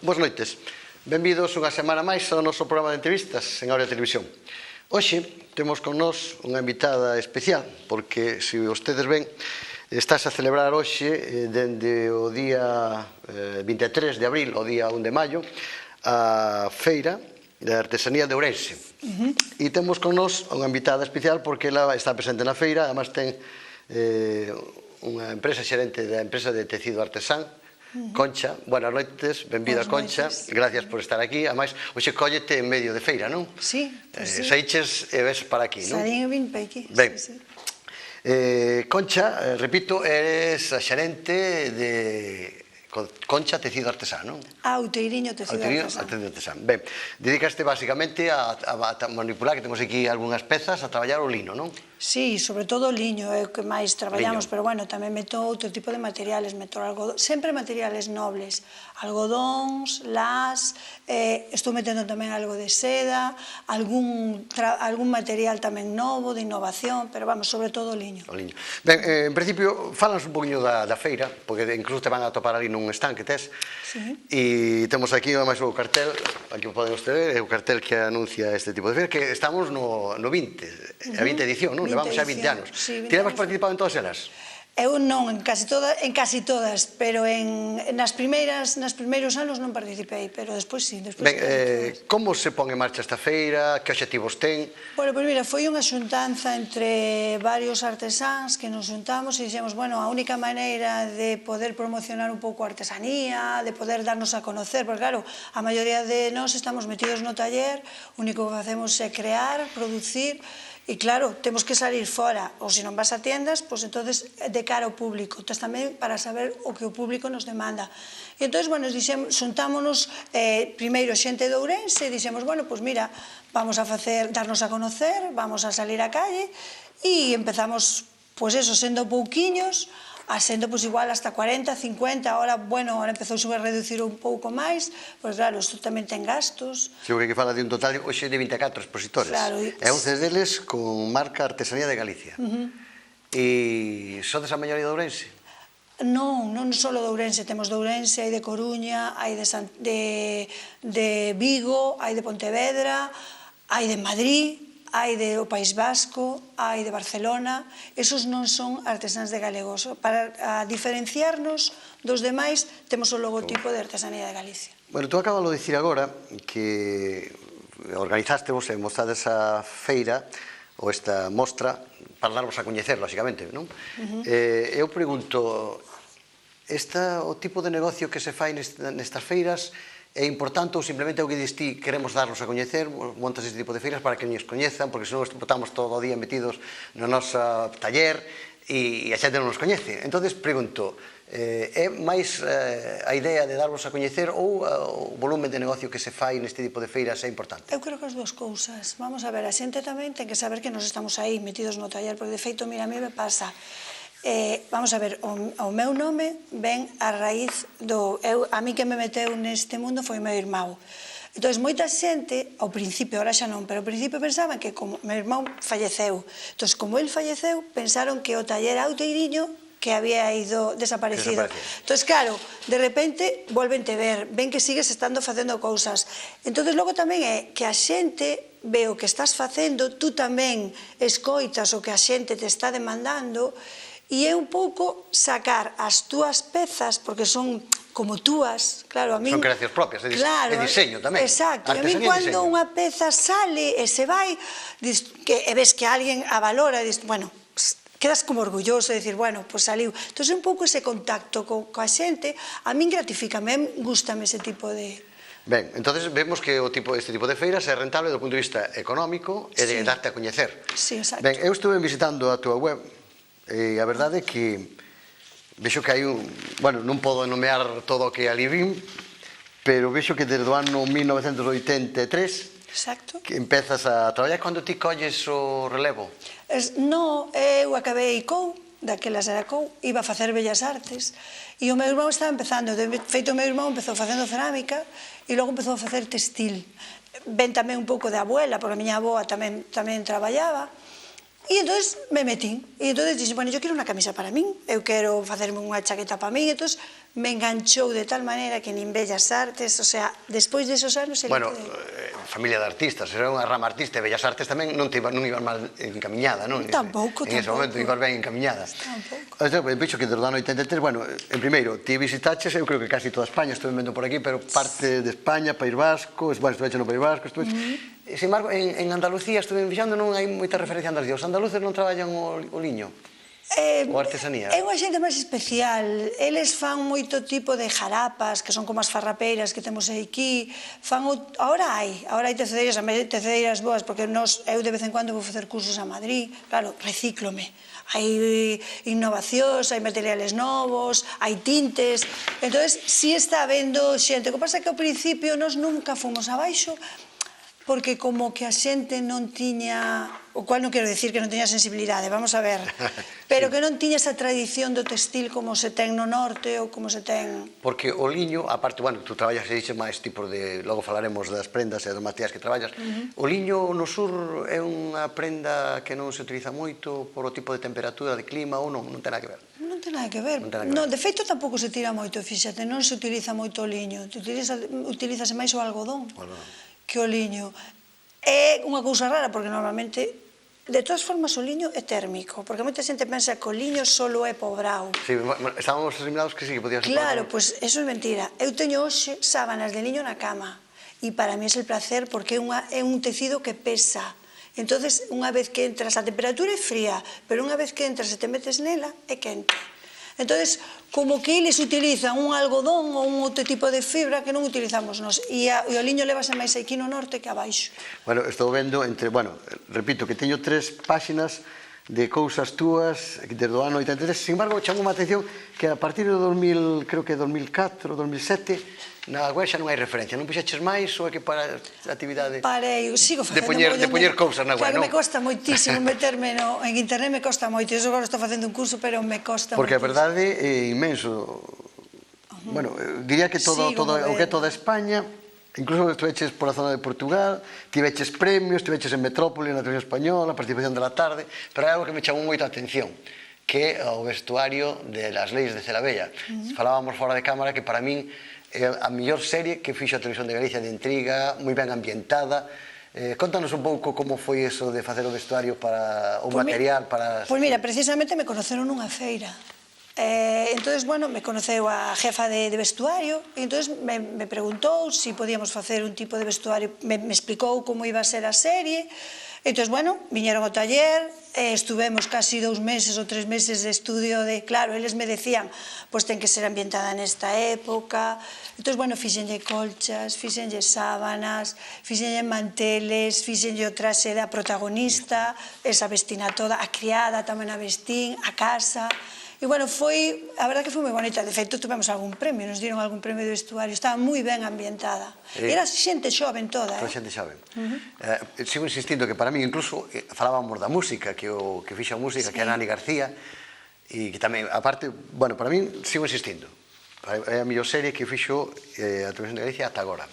Boas noites. Benvidos unha semana máis ao noso programa de entrevistas en Áurea Televisión. Hoxe temos con nós unha invitada especial, porque, se vostedes ven, estás a celebrar hoxe, dende o día 23 de abril ao día 1 de maio, a Feira da Artesanía de Ourense. E temos con nós unha invitada especial porque ela está presente na feira, además ten unha empresa xerente da empresa de tecido artesán, Concha. Buenas noites, benvida Concha, gracias por estar aquí. Ademais, hoxe cóllete en medio de feira, non? Sí, sí. Saíches e ves para aquí, non? Saín e vin para aquí. Ben, Concha, repito, eres a xerente de Concha Tecido Artesán, non? Outeiriño Tecido Artesán. Ben, dedicaste basicamente a manipular, que temos aquí algunhas pezas, a traballar o lino, non? Sí, sobre todo o liño é o que máis traballamos, pero bueno, tamén meto outro tipo de materiales, meto algodón, sempre materiales nobles, algodóns, las, estou metendo tamén algo de seda, algún material tamén novo, de innovación, pero vamos, sobre todo o liño. Ben, en principio, falanos un poquinho da feira, porque incluso te van a topar ali nun stand que tes, e temos aquí ademais o cartel, aquí o poden ustedes, é o cartel que anuncia este tipo de feira, que estamos no 20, a 20 edición, non? Levamos xa 20 anos. Ti levas participado en todas elas? Eu non, en casi todas, pero nas primeiros anos non participei, pero despois sí. Ben, como se pon en marcha esta feira? Que obxectivos ten? Bueno, pois mira, foi unha xuntanza entre varios artesáns que nos xuntamos e dixemos, bueno, a única maneira de poder promocionar un pouco a artesanía, de poder darnos a conocer, porque claro, a maioría de nós estamos metidos no taller, o único que facemos é crear, producir. E claro, temos que salir fora, ou se non vas a tiendas, pois entonces de cara ao público, entón tamén para saber o que o público nos demanda. E entón, bueno, xuntámonos primeiro xente de Ourense e dixemos, bueno, pois mira, vamos a darnos a conocer, vamos a salir á calle e empezamos, pois eso, sendo pouquiños, sendo pois igual hasta 40, 50, ahora, bueno, ahora empezou a reducir un pouco máis, pois claro, isto tamén ten gastos. Seguro que fala de un total hoxe de 24 expositores. Claro. E 11 deles con marca Artesanía de Galicia. E sodes a maioría de Ourense? Non, non só de Ourense, temos de Ourense, hai de Coruña, hai de Vigo, hai de Pontevedra, hai de Madrid, hai de o País Vasco, hai de Barcelona. Esos non son artesáns de galegos. Para diferenciarnos dos demais, temos o logotipo de Artesanía de Galicia. Bueno, tú acabas de dicir agora que organizastevos e mostades a feira ou esta mostra para darvos a coñecer, lóxicamente, non? Eu pregunto, o tipo de negocio que se fai nestas feiras é importante ou simplemente o que dis ti queremos darnos a coñecer, montas este tipo de feiras para que nos coñezan, porque senón estamos todo o día metidos no noso taller e a xente non nos coñece. Entón, pregunto, é máis a idea de darvos a coñecer ou o volumen de negocio que se fai neste tipo de feiras é importante? Eu creo que as dúas cousas. Vamos a ver, a xente tamén ten que saber que nos estamos aí metidos no taller, porque de feito, mira, a mí me pasa. Vamos a ver, o meu nome ven a raíz a mí que me meteu neste mundo foi o meu irmão. Entón, moita xente, ao principio, ahora xa non, pero ao principio pensaban que como meu irmão falleceu, entón, como el falleceu, pensaron que o taller Outeiriño que había ido desaparecido. Entón, claro, de repente, volvente ver, ven que sigues estando facendo cousas. Entón, logo tamén é que a xente ve o que estás facendo, tú tamén escoitas o que a xente te está demandando, e é un pouco sacar as túas pezas, porque son como túas, claro, a min... Son creacións propias, é diseño tamén. Exacto, e a min cando unha peza sale e se vai, e ves que alguén a valora, e dis, bueno, quedas como orgulloso de dicir, bueno, pois saliu. Entón, é un pouco ese contacto coa xente, a min gratifícame, gústame ese tipo de... Ben, entonces vemos que este tipo de feiras é rentable do punto de vista económico e de darte a coñecer. Sí, exacto. Ben, eu estuve visitando a túa web e a verdade é que vexo que hai bueno, non podo enumear todo o que ali vin, pero vexo que desde o ano 1983 que empezas a traballar. Cando ti colles o relevo? Non, eu acabei COU, daquelas era COU, iba a facer Bellas Artes e o meu irmão estaba empezando, de feito o meu irmão empezou facendo cerámica e logo empezou a facer textil. Ben tamén un pouco de abuela, porque a miña avoa tamén traballaba. E entón me metín, e entón dixen, bueno, eu quero unha camisa para min, eu quero facerme unha chaqueta para min, e entón me enganchou de tal maneira que nin Bellas Artes, o sea, despois desos anos... Bueno, familia de artistas, era unha rama artista, e Bellas Artes tamén non ibas mal encamiñada, non? Tampouco, tampouco. En ese momento ibas ben encamiñada. Tampouco. Vexo que desde o ano 83, bueno, en primeiro, ti visitaches, eu creo que casi toda España, estuve vendo por aquí, pero parte de España, País Vasco, bueno, estuve no País Vasco, estuve... Sin embargo, en Andalucía, estuve fixando, non hai moita referencia a Andalucía. Os andaluces non traballan o liño? O artesanía? É unha xente máis especial. Eles fan moito tipo de jarapas, que son como as farrapeiras que temos aquí. Ahora hai tecedeiras, tecedeiras boas, porque eu de vez en cuando vou facer cursos a Madrid. Claro, recíclome. Hai innovacións, hai materiales novos, hai tintes. Entón, si está habendo xente. O que pasa é que ao principio nós nunca fomos abaixo, porque como que a xente non tiña, o cual non quero dicir que non tiña sensibilidade, vamos a ver, pero que non tiña esa tradición do textil como se ten no norte ou como se ten... Porque o liño, aparte, bueno, tú traballas e dices máis tipos de, logo falaremos das prendas e dos materiais que traballas, o liño no sur é unha prenda que non se utiliza moito por o tipo de temperatura, de clima ou non ten nada que ver? Non ten nada que ver. De feito, tampouco se tira moito, fíxate, non se utiliza moito o liño, utilízase máis o algodón que o liño. É unha cousa rara, porque normalmente, de todas formas, o liño é térmico, porque moita xente pensa que o liño só é pobrao. Sí, estábamos asimilados que sí, que podía ser. Claro, pois eso é mentira. Eu teño hoxe sábanas de liño na cama, e para mí é el placer, porque é un tecido que pesa. Entonces, unha vez que entras, a temperatura é fría, pero unha vez que entras e te metes nela, é quente. Entonces, como que eles utilizan un algodón ou un outro tipo de fibra que non utilizamos nós. E o liño levase máis aquí no norte que abaixo. Bueno, estou vendo repito que teño 3 páxinas de cousas túas desde o ano 83. Sin embargo, chamou a atención que a partir do 2000, creo que 2004, 2007, na web xa non hai referencia. Non puxeches máis ou é que para a actividade... Parei, sigo facendo... De poñer cousas na web, non? Claro, me costa moitísimo meterme en internet, me costa moito. Eu agora estou facendo un curso, pero me costa moitísimo. Porque a verdade é inmenso. Bueno, diría que o que é toda España, incluso estuveches por a zona de Portugal, tiveches premios, estuveches en Metrópoli, na televisión española, participación de la tarde, pero hai algo que me chamou moita atención, que é o vestuario de Las Leis de Celavella. Falábamos fora de cámara que para min é a mellor serie que fixo a Televisión de Galicia de intriga, moi ben ambientada. Contanos un pouco como foi eso de facer o vestuario para o material para... Pois mira, precisamente me conoceron nunha feira. Entón, bueno, me conoceu a jefa de vestuario e entón me preguntou se podíamos facer un tipo de vestuario, me explicou como iba a ser a serie. Entón, bueno, viñeron ao taller, estuvemos casi 2 meses ou 3 meses de estudio de, claro, eles me decían, pois ten que ser ambientada nesta época. Entón, bueno, fixenlle colchas, fixenlle sábanas, fixenlle manteles, fixenlle o traxe da protagonista, esa vestina toda, a criada tamén a vestín, a casa. E, bueno, a verdad que foi moi bonita. De feito, tuvemos algún premio, nos dieron algún premio de vestuario. Estaba moi ben ambientada. Era xente xoven toda. Era xente xoven. Sigo insistindo que para mí, incluso, falábamos da música, que fixa a música, que é Nani García, e que tamén, aparte, bueno, para mí, sigo insistindo. É a mellor serie que fixo a Televisión de Galicia ata agora.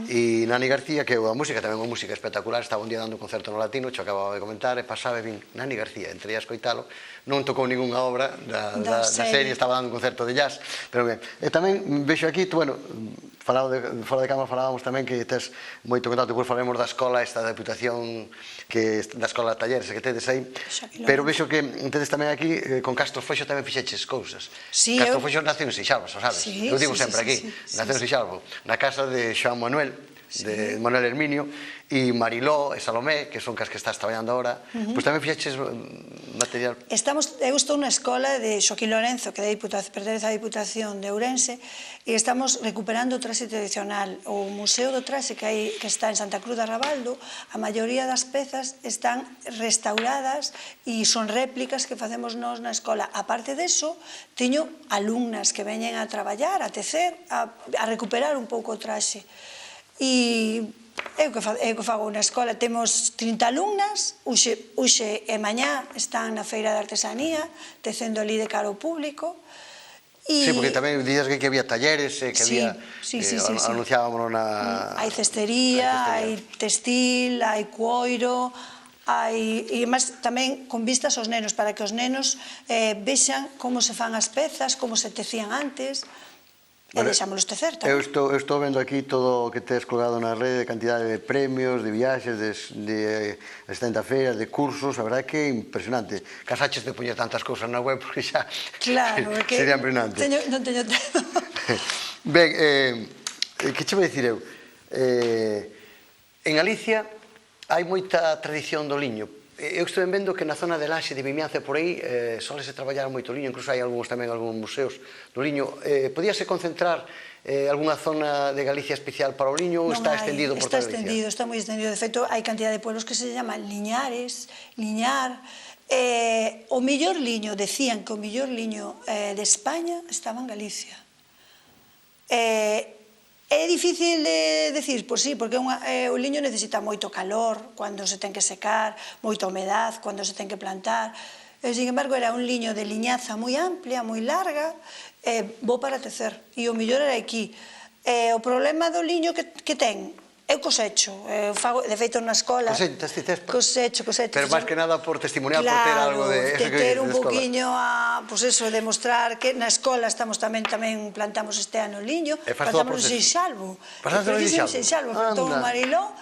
E Nani García, que é a música, tamén unha música espectacular, estaba un día dando un concerto no Latino, xo acababa de comentar, e pasaba e vin Nani García, entre a escoitalo, non tocou ninguna obra da serie, estaba dando un concerto de jazz, pero ben, e tamén vexo aquí, bueno, fora de cámara falábamos tamén que tes moito contacto, depois falaremos da escola esta da Deputación, da escola de talleres que tedes aí, pero vexo que tedes tamén aquí, con Castro Foxo tamén fixeches cousas. Castro Foxo naceu en Seixalbo, sabes? Eu digo sempre aquí, naceu en Seixalbo, na casa de Xoán Manuel, de Manuel Herminio, e Mariló e Salomé, que son cas que estás traballando agora, pois tamén fixeches material. Eu estou na escola de Xoaquín Lorenzo, que pertence á Diputación de Ourense, e estamos recuperando o traxe tradicional. O Museo do Traxe que está en Santa Cruz de Rabaldo, a maioría das pezas están restauradas e son réplicas que facemos nós na escola. A parte deso, teño alumnas que veñen a traballar, a tecer, a recuperar un pouco o traxe. E é o que fago na escola. Temos 30 alumnas, hoxe e mañá están na feira de artesanía, tecendo ali de cara ao público. Sí, porque tamén dixas que había talleres, que había, anunciábamos na... Hai cestería, hai textil, hai cuoiro, E máis tamén con vistas aos nenos, para que os nenos vexan como se fan as pezas, como se tecían antes, e deixámolos tecer tamén. Eu estou vendo aquí todo o que tes colgado na rede, de cantidade de premios, de viaxes, de asistente a feiras, de cursos, a verdade que é impresionante. Casaches de poñer tantas cousas na web porque xa sería impresionante. Non teño tempo. Ben, que che vou dicir eu? En Galicia hai moita tradición do liño. Eu estou vendo que na zona de Laxe, de Vimianza, por aí, solese traballar moito liño, incluso hai tamén algúns museos do liño. Podíase concentrar algunha zona de Galicia especial para o liño ou está extendido por toda Galicia? Está moi extendido. De feito, hai cantidad de pueblos que se llaman liñares, liñar. O mellor liño, decían que o mellor liño de España estaba en Galicia. É difícil de decir, pois sí, porque o liño necesita moito calor cando se ten que secar, moita humedad cando se ten que plantar. Sin embargo, era un liño de liñaza moi amplia, moi larga, bo para tecer. E o mellor era aquí. O problema do liño que ten? Eu cosecho, de feito na escola... Cosecho. Pero máis que nada por testimonial, por ter algo de... Claro, de ter un poquinho a... Pois eso, demostrar que na escola estamos tamén plantamos este ano liño, plantamos en Seixalbo. Pasaste en Seixalbo, plantou un Mariló,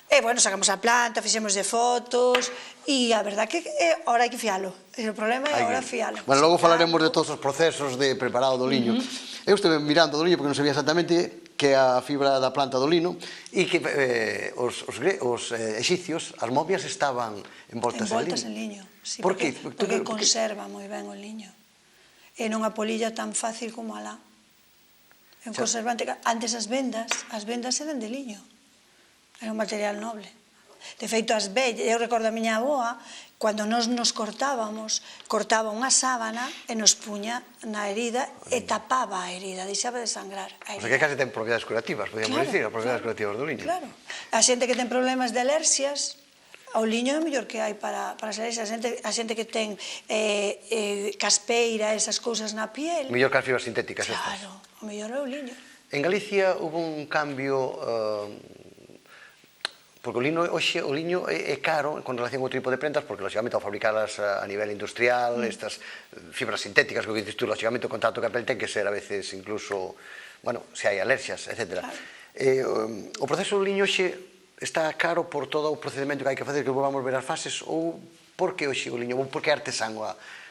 e, bueno, sacamos a planta, fixemos de fotos, e a verdad que ahora hai que fialo. O problema é agora fialo. Bueno, logo falaremos de todos os procesos de preparado do liño. Eu estive mirando do liño porque non sabía exactamente que a fibra da planta do lino e que os exicios, as momias estaban envoltas en liño. Porque conserva moi ben o liño. E non a polilla tan fácil como alá. É un conservante. Antes as vendas eran de liño. Era un material noble. De feito, as vellas, eu recordo a miña avoa, cando nos cortábamos, cortaba unha sábana e nos puña na herida e tapaba a herida, deixaba de sangrar a herida. O sea que case ten propiedades curativas, podíamos dicir, as propiedades curativas do liño. Claro. A xente que ten problemas de alerxias, o liño é o mellor que hai para as alerxias. A xente que ten caspeira, esas cousas na piel... Mellor que as fibras sintéticas estas. Claro, o mellor é o liño. En Galicia hubo un cambio... Porque o liño é caro con relación ao tipo de prendas, porque, lógicamente, ao fabricalas a nivel industrial, estas fibras sintéticas, que dices tú, lógicamente, o contacto que a pel ten que ser, a veces, incluso, bueno, se hai alerxias, etc. O proceso do liño está caro por todo o procedimento que hai que facer, que vamos ver as fases, ou por que o liño, ou por que artesán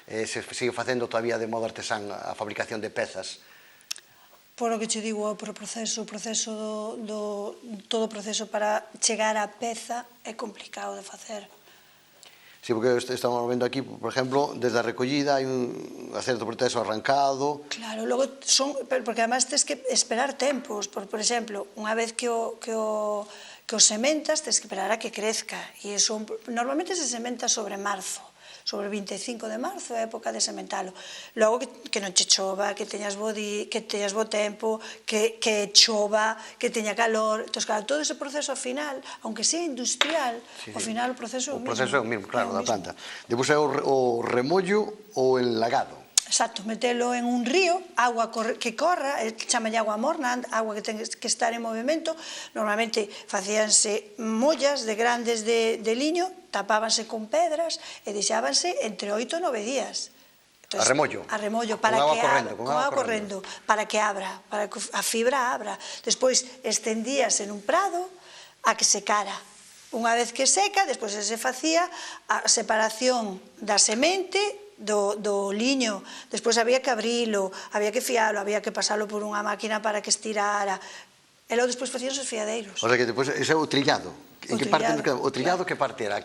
se sigue facendo todavía de modo artesán a fabricación de pezas? Por o que che digo, todo o proceso para chegar á peza é complicado de facer. Sí, porque estamos vendo aquí, por exemplo, desde a recollida hai un certo proceso arrancado. Claro, logo porque además tens que esperar tempos, por exemplo, unha vez que o sementas, tens que esperar a que crezca, e iso normalmente se sementa sobre marzo. Sobre o 25 de marzo, é época de sementalo. Logo que non che chova, que teñas bo tempo, que chova, que teña calor. Entón, claro, todo ese proceso ao final, aunque sea industrial, ao final o proceso é o mesmo. O proceso é o mesmo, claro, da planta. Depois é o remollo ou el lagado. Exacto, metelo en un río, agua que corra, chamalle agua morna, agua que ten que estar en movimento. Normalmente facíanse mollas de grandes de liño, tapábanse con pedras e deixábanse entre 8 e 9 días. A remollo? A remollo, para que abra, con agua correndo, para que abra, para que a fibra abra. Despois estendíase en un prado a que secara. Unha vez que seca, despois se facía a separación da semente do liño, despois había que abrilo, había que fialo, había que pasalo por unha máquina para que estirara, e logo despois facían os fiadeiros. O sea que despois, ese é o trillado. O trillado que parte era?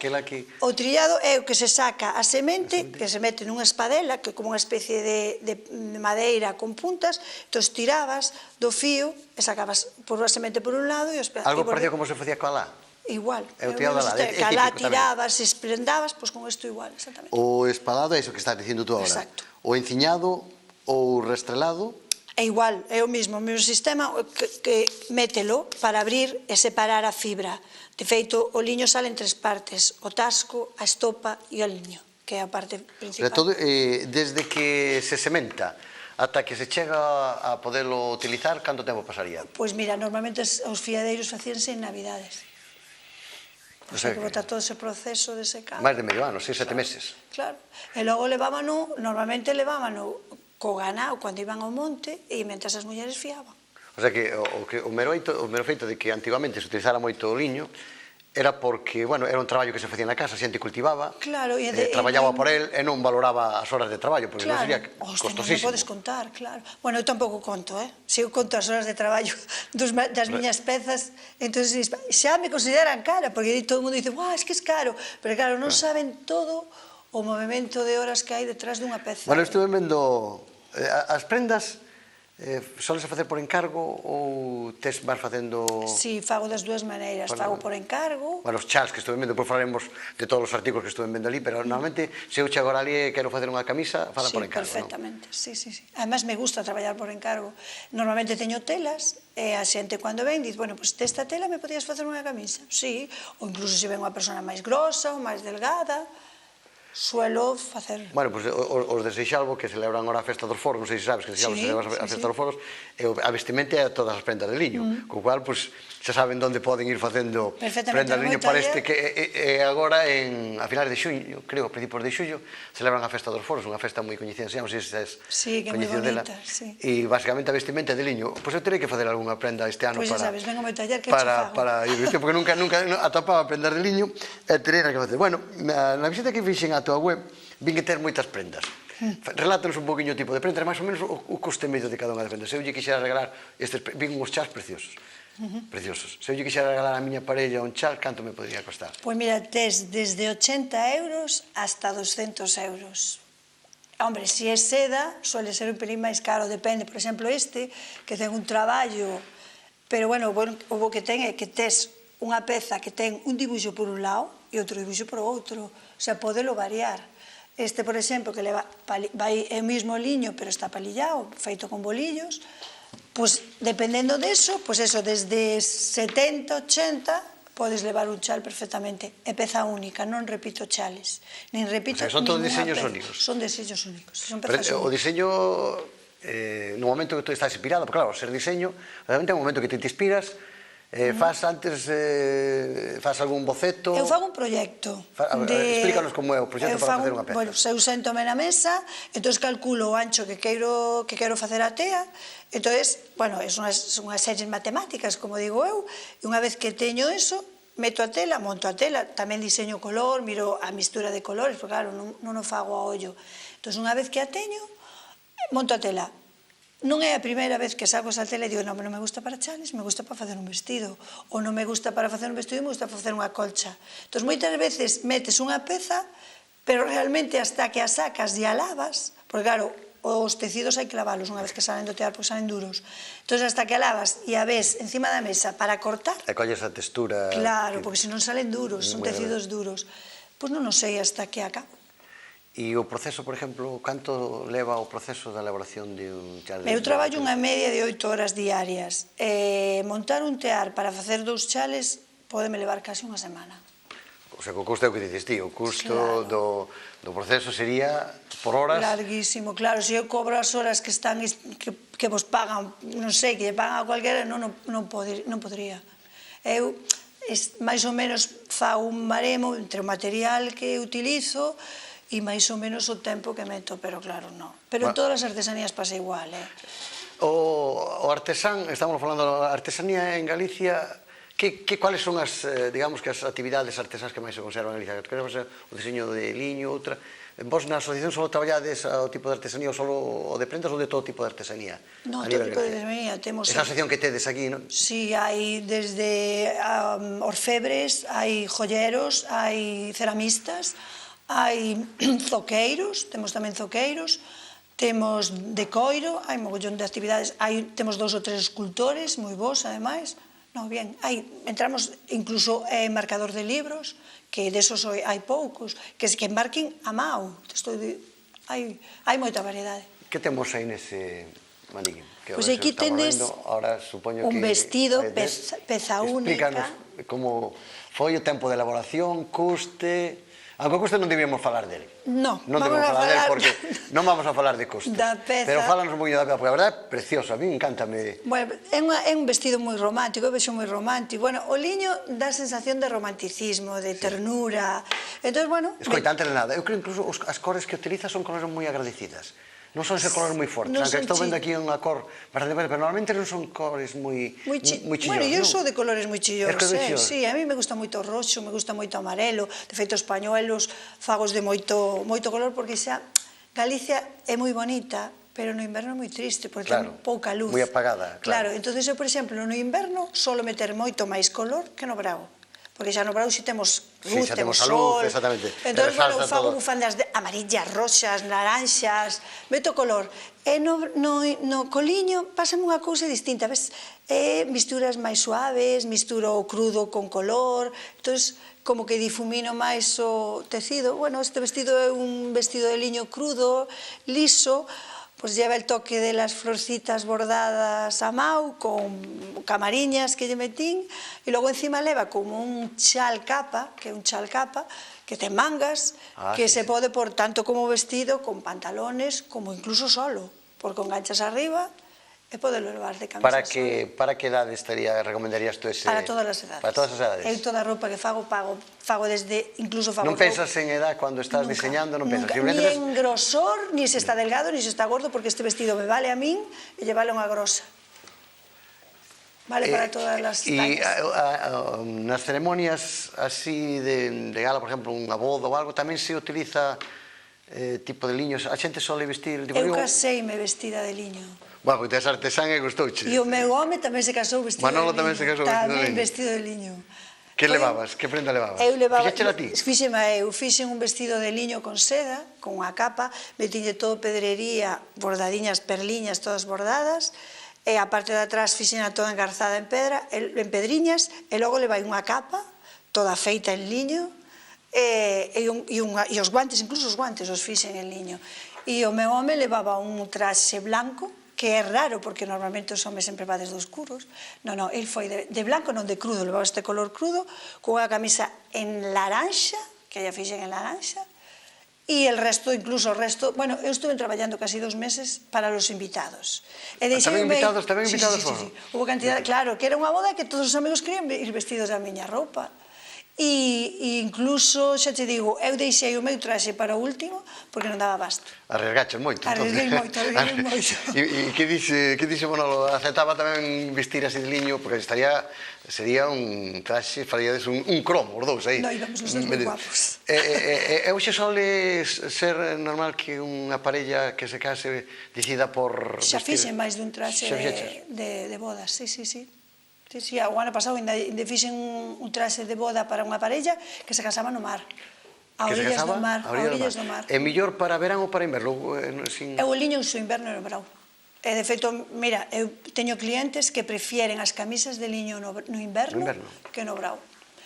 O trillado é o que se saca a semente, que se mete nunha espadela, que é como unha especie de madeira con puntas, entón tirabas do fío e sacabas a semente por un lado e os pedazos. Algo parecía como se facía coa lá? Igual. É o tirado da lá. Calá tirabas, esprendabas, pois con isto igual, exactamente. O espadado é iso que estás dicindo tú agora. Exacto. O enciñado ou restrelado? É igual, é o mesmo sistema que mételo para abrir e separar a fibra. De feito, o liño sale en 3 partes, o tasco, a estopa e o liño, que é a parte principal. Desde que se sementa ata que se chega a poderlo utilizar, canto tempo pasaría? Pois mira, normalmente os fiadeiros facíanse en Navidades. Pois hai que botar todo ese proceso de secado. Máis de medio ano, 6, 7 meses. Claro. E logo levábano, normalmente levábano co ganao cando iban ao monte e mentras as mulleres fiaban. O sea que o mero feito de que antigamente se utilizara moito o liño era porque, bueno, era un traballo que se facía na casa, a xente cultivaba, Claro, traballaba por el e non valoraba as horas de traballo, porque non sería costosísimo. Non podes contar, claro. Bueno, eu tampouco conto, Se eu conto as horas de traballo das miñas pezas, entón xa me consideran cara, porque todo o mundo dice, es que é caro, pero claro, non saben todo o movimento de horas que hai detrás dunha peza. Bueno, estuve vendo as prendas. Soles a facer por encargo ou tes vas facendo... Si, fago das dúas maneiras, fago por encargo. Bueno, os chals que estuve vendo, depois falaremos de todos os artigos que estuve vendo ali, pero normalmente se eu chego ali e quero facer unha camisa, fala por encargo, non? Sí, perfectamente, sí. Además, me gusta traballar por encargo. Normalmente teño telas e a xente cando ven diz, bueno, pois desta tela me podías facer unha camisa? Sí, ou incluso se ven unha persona máis grosa ou máis delgada, suelo facer... Bueno, pois os de Seixalbo que celebran ahora a Festa dos Foros, non sei se sabes que Seixalbo celebra a Festa dos Foros, a vestimenta é todas as prendas de liño, co cual, pois, xa saben onde poden ir facendo prendas de liño para este que agora a finales de xuño, creo, a principios de xullo, celebran a Festa dos Foros, unha festa moi coñecida, non sei se es coñecido dela, e basicamente a vestimenta é de liño. Pois eu terei que facer algunha prenda este ano para... Pois xa sabes, vengo ao meu taller que fago. Porque nunca atopaba prendas de liño e terei que facer. Bueno, na visita que fixen a tua web, vin que ter moitas prendas. Relátanos un poquinho o tipo de prenda, máis ou menos o custe medio de cada unha das prendas. Se eu lle quixera regalar, vin uns chals preciosos. Se eu lle quixera regalar a miña parella un chal, canto me podría costar? Pois mira, tes desde 80 euros hasta 200 euros. Hombre, se é seda, suele ser un pelín máis caro, depende. Por exemplo, este, que ten un traballo, pero bueno, o bo que ten é que tes unha peza que ten un dibuixo por un lado e outro dibuixo por outro. O sea, podelo variar. Este, por exemplo, que vai o mismo liño, pero está palillado, feito con bolillos, pois, dependendo deso, pois eso, desde 70, 80, podes levar un chal perfectamente. É peza única, non repito chales. Nin repito ninguna peza. Son todos diseños únicos? Son diseños únicos, son pezas únicas. O diseño, no momento que tú estás inspirado, porque claro, ser diseño, realmente é un momento que te inspiras, faz algún boceto? Eu fago un proxecto. Explícanos como é o proxecto para facer unha peza. Bueno, eu sento-me na mesa, entón calculo o ancho que quero facer a tea, entón, bueno, son unhas series matemáticas, como digo eu, e unha vez que teño eso, meto a tela, monto a tela, tamén diseño color, miro a mistura de colores, porque claro, non o fago a ollo. Entón, unha vez que a teño, monto a tela. Non é a primeira vez que saco esa tela e digo, non me gusta para chales, me gusta para facer un vestido, ou non me gusta para facer un vestido, me gusta para facer unha colcha. Entón, moitas veces metes unha peza, pero realmente hasta que a sacas e a lavas, porque claro, os tecidos hai que lavalos unha vez que salen do tear, porque salen duros. Entón, hasta que a lavas e a ves encima da mesa para cortar... E colles a textura... Claro, porque senón salen duros, son tecidos duros. Pois non o sei hasta que acabo. E o proceso, por exemplo, canto leva o proceso da elaboración de un chal? Eu traballo unha media de 8 horas diarias. Montar un tear para facer 2 chales podeme levar casi unha semana. O sea, que o custo é o que dices ti, o custo do proceso sería por horas... Larguísimo, claro, se eu cobro as horas que están, que vos pagan, non sei, que lle pagan a cualquiera, non podría. Eu, máis ou menos, fago un baremo entre o material que utilizo e máis ou menos o tempo que meto, pero claro, non. Pero en todas as artesanías pasa igual, O artesán, estamos falando da artesanía en Galicia, cuáles son as, digamos, que as actividades artesás que máis se conservan en Galicia? O diseño de liño, outra... Vos na asociación só traballades o tipo de artesanía ou só o de prendas ou de todo tipo de artesanía? Non, todo tipo de artesanía. Esa asociación que tedes aquí, non? Si, hai desde orfebres, hai joyeros, hai ceramistas, hai zoqueiros, temos tamén zoqueiros, temos de coiro, hai mogollón de actividades, temos 2 ou 3 escultores, moi bons, ademais. Non, bien, entramos incluso en marcador de libros, que desos hai poucos, que marquen a mao. Hai moita variedade. Que temos aí nese maniquí? Pois aquí tendes un vestido, peza única. Explícanos como foi o tempo de elaboración, custe... Aunque o custo non debíamos falar dele. No, Non vamos debemos a falar dele falar porque non vamos a falar de costos. da peza. Pero fálanos un poquinho da peza, porque a verdade é preciosa, a mí encántame. Bueno, é un vestido moi romántico, eu vexo moi romántico. Bueno, o liño dá sensación de romanticismo, de ternura. Entón, bueno... Escoita, antes de nada, eu creo incluso as cores que utiliza son cores moi agradecidas. Non son ser colores moi fortes, Non aunque son estou vendo aquí unha cor bastante verde, pero normalmente non son cores moi chillosas. Bueno, eu sou de colores moi chillos, Sí, sí, a mí me gusta moito o roxo, me gusta moito o amarelo, de feito os pañuelos fagos de moito color, porque xa Galicia é moi bonita, pero no inverno é moi triste, porque ten pouca luz. Moi apagada, claro. Entonces eu, por exemplo, no inverno solo meter moito máis color que no brao. Porque xa no brao si temos luz, temos sol. Exactamente. Entón, bueno, eu fago bufandas amarillas, roxas, naranxas, meto color. E no coliño pásame unha cousa distinta, ves? Misturas máis suaves, misturo o crudo con color, entón, como que difumino máis o tecido. Bueno, este vestido é un vestido de liño crudo, liso, pues lleva el toque de las florcitas bordadas a mau, con camariñas que lle metín, e logo encima leva como un chal capa, que é un chal capa, que ten mangas, que se pode por tanto como vestido, con pantalones, como incluso solo, porque con ganchas arriba, e podelo levar de camisa. Para que edade recomendarías tú ese? Para todas as edades. Para todas as edades. Eu toda a roupa que fago desde, incluso fago... Non pensas en edad cando estás diseñando, non pensas? Ni en grosor, ni se está delgado, ni se está gordo, porque este vestido me vale a min e lle vale unha grosa. Vale para todas as tallas. E nas ceremonias así de gala, por exemplo, unha boda ou algo, tamén se utiliza tipo de liños? A xente sole vestir... Eu caseime vestida de liño. Bueno, porque tes artesán e gustouche. E o meu home tamén se casou vestido de liño. Manolo tamén se casou vestido de liño. Que levabas? Que prenda levabas? Eu levaba... Fixéchela ti? Fixen un vestido de liño con seda, con unha capa, metinlle todo pedrería, bordadiñas, perliñas, todas bordadas, e a parte de atrás fixena toda engarzada en pedriñas, e logo levai unha capa, toda feita en liño, e os guantes, incluso os guantes os fixen en liño. E o meu home levaba un traxe blanco, que é raro, porque normalmente os homes sempre vades de oscuros. Non, el foi de blanco, non de crudo, levaba este color crudo, con unha camisa en laranxa, que ella fixen en laranxa, e el resto, incluso o resto, bueno, eu estuve traballando casi 2 meses para los invitados. Tamén invitados foron? Sí, hubo cantidad, claro, que era unha boda que todos os amigos querían ir vestidos da miña roupa. E incluso, xa te digo, eu deixei o meu traxe para o último porque non daba basto. Arriesgaches moito, entón. Arriesguei moito. E que dixe Manolo? Aceptaba tamén vestir así de liño, porque sería un traxe, faríades un cromo, os dous aí. Non, íbamos os dous moi guapos. E hoxe sole ser normal que unha parella que se case decida por... Xa fixen máis dun traxe de bodas, sí. Sí, o ano pasado ainda fixen un traxe de boda para unha parella que se casaba no mar. A orillas do mar. É mellor para verán ou para inverno? Eu o liño uso inverno e no brao. E de feito, mira, eu teño clientes que prefieren as camisas de liño no inverno que no brao.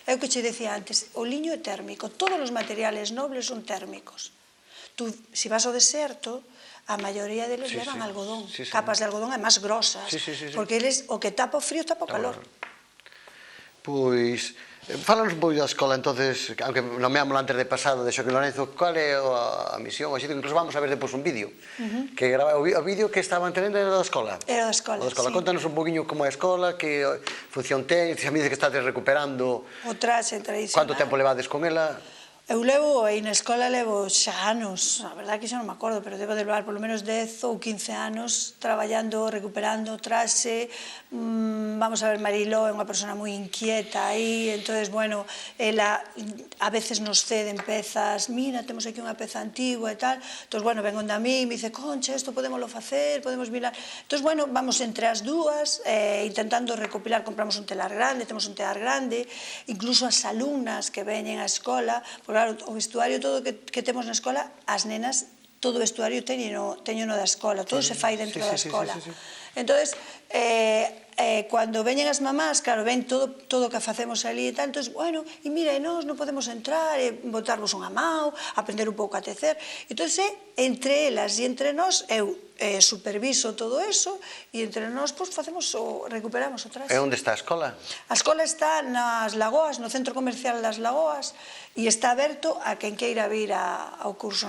É o que che decía antes, o liño é térmico, todos os materiales nobles son térmicos. Tú, se vas ao deserto, a maioría deles levan algodón, capas de algodón e máis grosas, porque eles o que tapa o frío tapa o calor. Pois, fálanos un pouco da escola, entonces, aunque nomeámosla antes de pasado, de Xoaquín Lorenzo, cal é a misión? Incluso vamos a ver depois un vídeo, que o vídeo que estaban tendo era da escola. Era da escola, sí. Contanos un poquinho como é a escola, que función ten, se a mí dice que estades recuperando... O traxe tradicional. Quanto tempo levades con ela? Eu levo, aí na escola levo xa anos, a verdade que xa non me acordo, pero debo de levar polo menos 10 ou 15 anos traballando, recuperando o traxe. Vamos a ver, Mariló é unha persona moi inquieta aí, entonces, bueno, ela a veces nos ceden pezas, mira, temos aquí unha peza antigua e tal, entonces, bueno, ven onde a mí, me dice, concha, isto podémoslo facer, podemos mirar. Entonces, bueno, vamos entre as dúas, intentando recopilar, compramos un telar grande, temos un telar grande, incluso as alumnas que veñen á escola, claro, o vestuario todo que temos na escola, as nenas, todo o vestuario teño no da escola, todo se fai dentro da escola. Entón, Cando veñen as mamás, claro, ven todo o que facemos ali e tal, entón, bueno, e mira, nós non podemos entrar, botarvos unha mão, aprender un pouco a tecer. Entón, entre elas e entre nós, eu superviso todo eso e entre nós recuperamos o traxe. E onde está a escola? A escola está nas Lagoas, no Centro Comercial das Lagoas, e está aberto a quen queira vir ao curso.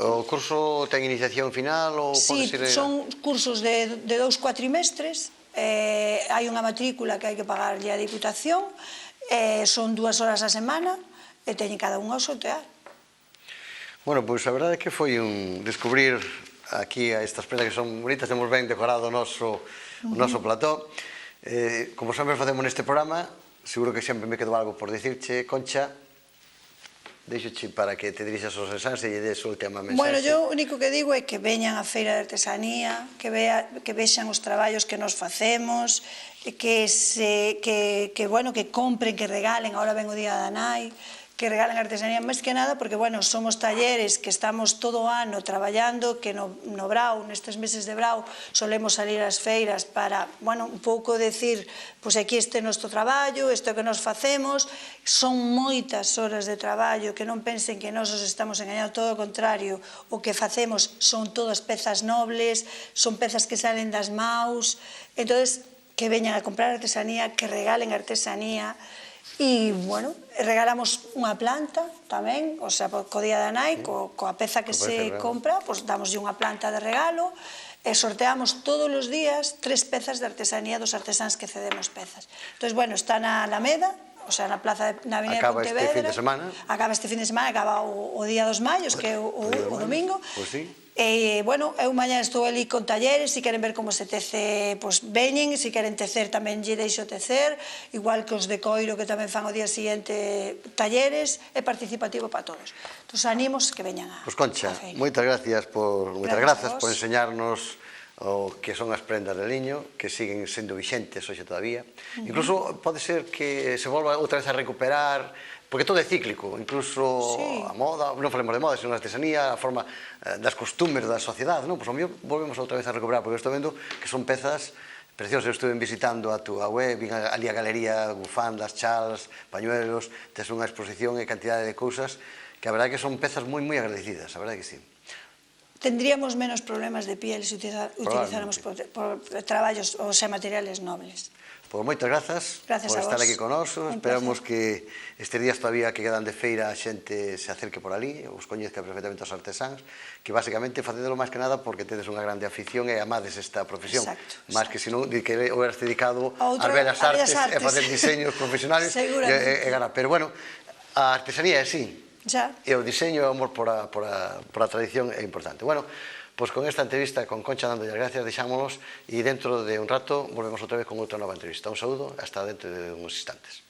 O curso ten iniciación final ou Sí, pode ser... son cursos de 2 cuatrimestres, hai unha matrícula que hai que pagarlle a Diputación, son 2 horas a semana e teñen cada unha ao seu tear. Bueno, pois a verdade é que foi un descubrir aquí a estas prendas que son bonitas, temos ben decorado o noso plató. Como sempre facemos neste programa, seguro que sempre me quedo algo por dicirche, Concha, deixoche para que te dirixas aos exáns e lle des a última mensaxe. Bueno, yo o único que digo é que veñan á Feira de Artesanía, que vexan os traballos que nos facemos, que compren, que regalen, ahora ven o Día da Nai, que regalen artesanía, máis que nada, porque, bueno, somos talleres que estamos todo o ano traballando, que no Brau, nestes meses de Brau, solemos salir ás feiras para, bueno, un pouco decir, pois aquí este noso traballo, isto que nos facemos, son moitas horas de traballo, que non pensen que nos os estamos engañando, todo o contrario, o que facemos son todas pezas nobles, son pezas que salen das maus, entonces, que veñan a comprar artesanía, que regalen artesanía, e, bueno, regalamos unha planta tamén, o sea, co Día da Nai, coa peza que se compra, damoslle unha planta de regalo e sorteamos todos os días 3 pezas de artesanía dos artesáns que cedemos pezas. Entón, bueno, está na Alameda, o sea, na plaza na Avenida de Pontevedra. Acaba este fin de semana. Acaba este fin de semana, acaba o Día dos Maios, que é o domingo. Pois sí. E, bueno, eu mañá estou ali con talleres, se queren ver como se tece, pois veñen, se queren tecer tamén lle deixo tecer, igual que os de coiro que tamén fan o día siguiente talleres, é participativo para todos. Entón, animos que veñan a Pois Concha, moitas grazas por enseñarnos o que son as prendas de liño, que siguen sendo vixentes hoxe todavía. Incluso pode ser que se volva outra vez a recuperar, porque todo é cíclico, incluso a moda, non falemos de moda, sino a artesanía, a forma das costumes da sociedade, non? Pois ao mellor volvemos outra vez a recuperar, porque estou vendo que son pezas preciosas. Eu estuve visitando a túa web, vin ali a galería, bufandas, chals, pañuelos, tes unha exposición e cantidade de cousas que a verdade que son pezas moi agradecidas, a verdade que sí. Tendríamos menos problemas de piel se utilizáramos traballos, ou sea, materiales nobles. Pois moitas grazas por estar aquí connosco. Esperamos que estes días todavía que quedan de feira a xente se acerque por ali, os coñezca perfectamente os artesáns, que basicamente facedelo máis que nada porque tedes unha grande afición e amades esta profesión. Máis que senón que houberas dedicado ás belas artes e facer diseños profesionales e ganar. Pero bueno, a artesanía é así. E o diseño e o amor por a tradición é importante. Bueno, pois con esta entrevista con Concha dándolle as gracias, deixámonos e dentro de un rato volvemos outra vez con outra nova entrevista. Un saúdo, hasta dentro de uns instantes.